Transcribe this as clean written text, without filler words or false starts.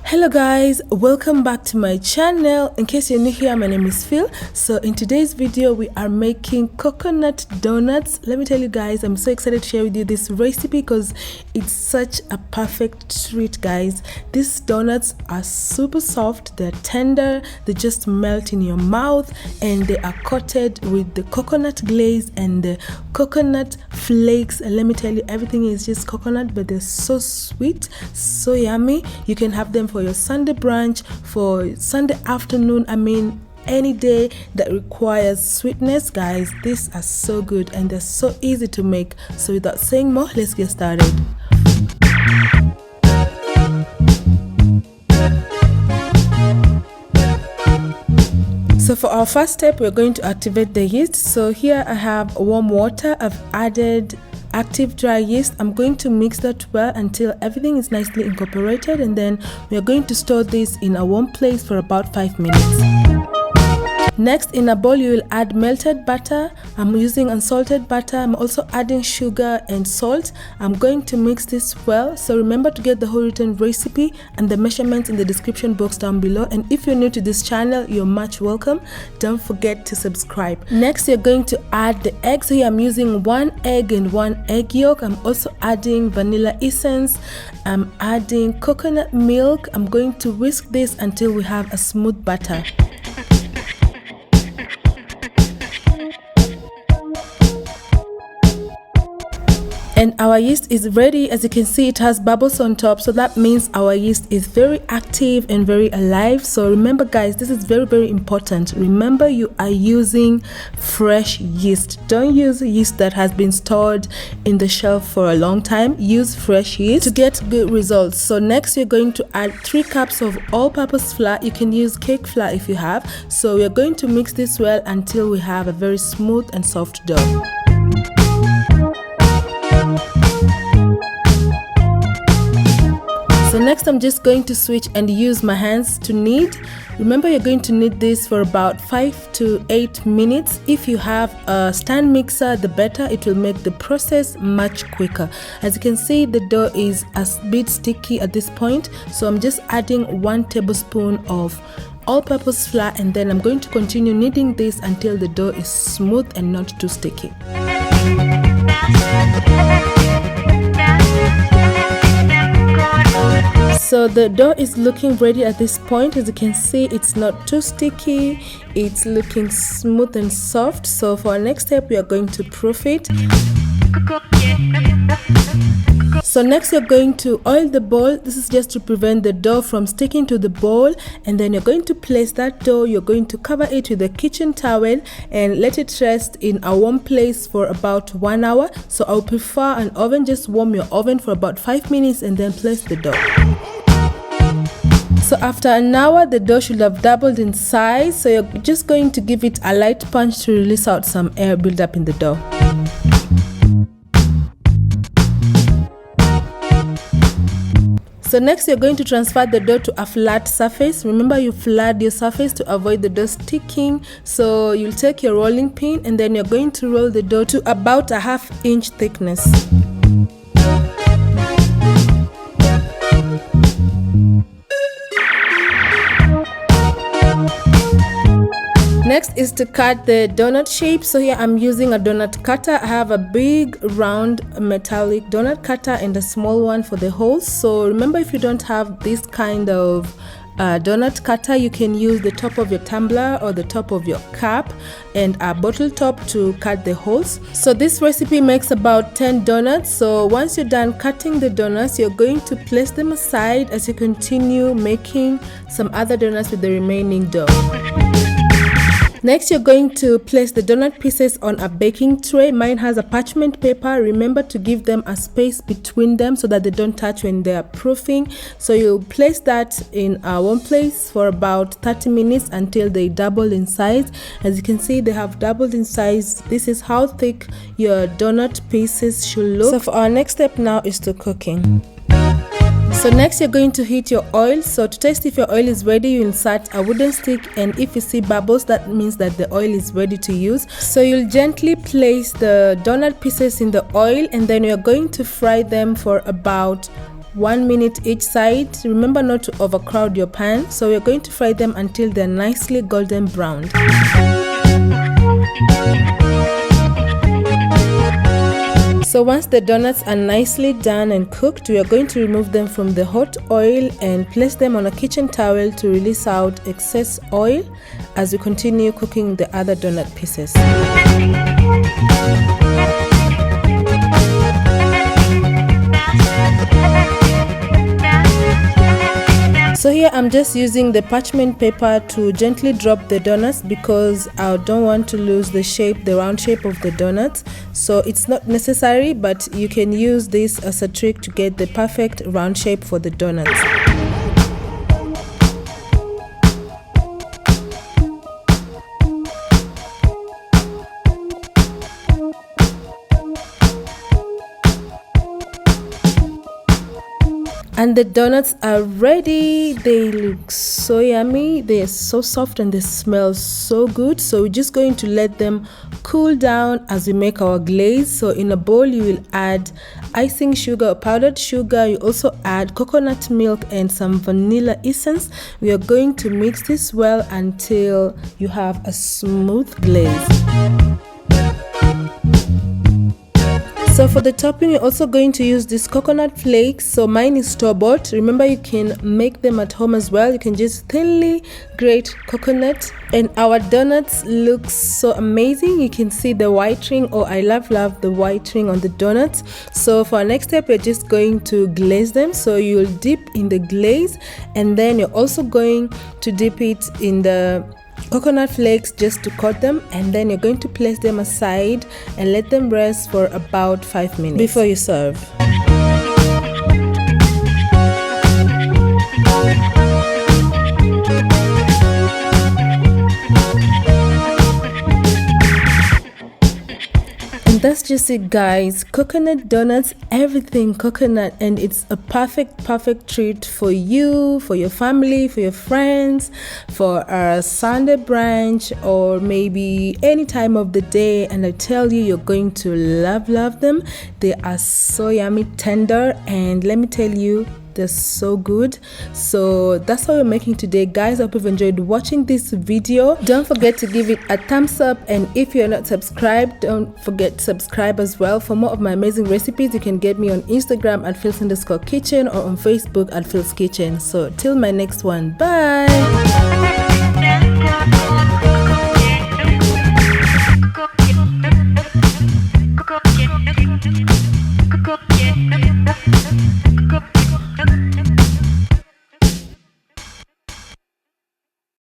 Hello guys, welcome back to my channel. In case you're new here, my name is Phil. So in today's video we are making coconut donuts. Let me tell you guys, I'm so excited to share with you this recipe because it's such a perfect treat, guys. These donuts are super soft, they're tender, they just melt in your mouth, and they are coated with the coconut glaze and the coconut flakes. And let me tell you, everything is just coconut, but they're so sweet, so yummy. You can have them for your Sunday brunch, for Sunday afternoon, any day that requires sweetness. Guys, these are so good and they're so easy to make. So without saying more, let's get started. So for our first step, we're going to activate the yeast. So here I have warm water. I've added active dry yeast. I'm going to mix that well until everything is nicely incorporated, and then we are going to store this in a warm place for about 5 minutes. Next, in a bowl you will add melted butter. I'm using unsalted butter. I'm also adding sugar and salt. I'm going to mix this well. So remember to get the whole written recipe and the measurements in the description box down below. And if you're new to this channel, you're much welcome. Don't forget to subscribe. Next, you're going to add the eggs. So here I'm using 1 egg and 1 egg yolk. I'm also adding vanilla essence. I'm adding coconut milk. I'm going to whisk this until we have a smooth batter. And our yeast is ready. As you can see, it has bubbles on top, so that means our yeast is very active and very alive. So remember guys, this is very important. Remember, you are using fresh yeast. Don't use yeast that has been stored in the shelf for a long time. Use fresh yeast to get good results. So next, you're going to add 3 cups of all-purpose flour. You can use cake flour if you have. So we're going to mix this well until we have a very smooth and soft dough. So next, I'm just going to switch and use my hands to knead. Remember, you're going to knead this for about 5 to 8 minutes. If you have a stand mixer, the better. It will make the process much quicker. As you can see, the dough is a bit sticky at this point. So I'm just adding 1 tablespoon of all-purpose flour, and then I'm going to continue kneading this until the dough is smooth and not too sticky. So the dough is looking ready at this point. As you can see, it's not too sticky, it's looking smooth and soft. So for our next step, we are going to proof it. So next, you're going to oil the bowl. This is just to prevent the dough from sticking to the bowl. And then you're going to place that dough, you're going to cover it with a kitchen towel and let it rest in a warm place for about 1 hour. So I'll prefer an oven. Just warm your oven for about 5 minutes and then place the dough. So after an hour, the dough should have doubled in size. So you're just going to give it a light punch to release out some air buildup in the dough. So next, you're going to transfer the dough to a flat surface. Remember, you flat your surface to avoid the dough sticking. So you'll take your rolling pin and then you're going to roll the dough to about a 1/2 inch thickness. Next is to cut the donut shape. So here I'm using a donut cutter. I have a big round metallic donut cutter and a small one for the holes. So remember, if you don't have this kind of donut cutter, you can use the top of your tumbler or the top of your cup and a bottle top to cut the holes. So this recipe makes about 10 donuts. So once you're done cutting the donuts, you're going to place them aside as you continue making some other donuts with the remaining dough. Next, you're going to place the donut pieces on a baking tray. Mine has a parchment paper. Remember to give them a space between them so that they don't touch when they are proofing. So you place that in a warm place for about 30 minutes until they double in size. As you can see, they have doubled in size. This is how thick your donut pieces should look. So for our next step now is to cooking. So next, you're going to heat your oil. So to test if your oil is ready, you insert a wooden stick, and if you see bubbles, that means that the oil is ready to use. So you'll gently place the donut pieces in the oil, and then you're going to fry them for about 1 minute each side. Remember not to overcrowd your pan. So we're going to fry them until they're nicely golden browned. So once the donuts are nicely done and cooked, we are going to remove them from the hot oil and place them on a kitchen towel to release out excess oil as we continue cooking the other donut pieces. So here I'm just using the parchment paper to gently drop the donuts because I don't want to lose the shape, the round shape of the donuts. So it's not necessary, but you can use this as a trick to get the perfect round shape for the donuts. And the donuts are ready. They look so yummy. They are so soft and they smell so good. So we're just going to let them cool down as we make our glaze. So in a bowl you will add icing sugar or powdered sugar. You also add coconut milk and some vanilla essence. We are going to mix this well until you have a smooth glaze. So for the topping, we're also going to use this coconut flakes. So mine is store-bought. Remember, you can make them at home as well. You can just thinly grate coconut. And our donuts look so amazing. You can see the white ring. Oh, I love the white ring on the donuts. So for our next step, we're just going to glaze them. So you'll dip in the glaze and then you're also going to dip it in the coconut flakes just to coat them, and then you're going to place them aside and let them rest for about 5 minutes before you serve. And that's just it, guys. Coconut donuts, everything coconut, and it's a perfect treat for you, for your family, for your friends, for a Sunday brunch, or maybe any time of the day. And I tell you, you're going to love them. They are so yummy, tender, and let me tell you, they're so good. So that's what we're making today, guys. I hope you've enjoyed watching this video. Don't forget to give it a thumbs up, and if you're not subscribed, don't forget to subscribe as well. For more of my amazing recipes, you can get me on Instagram at Phils_kitchen or on Facebook at Phil's Kitchen. So till my next one, bye.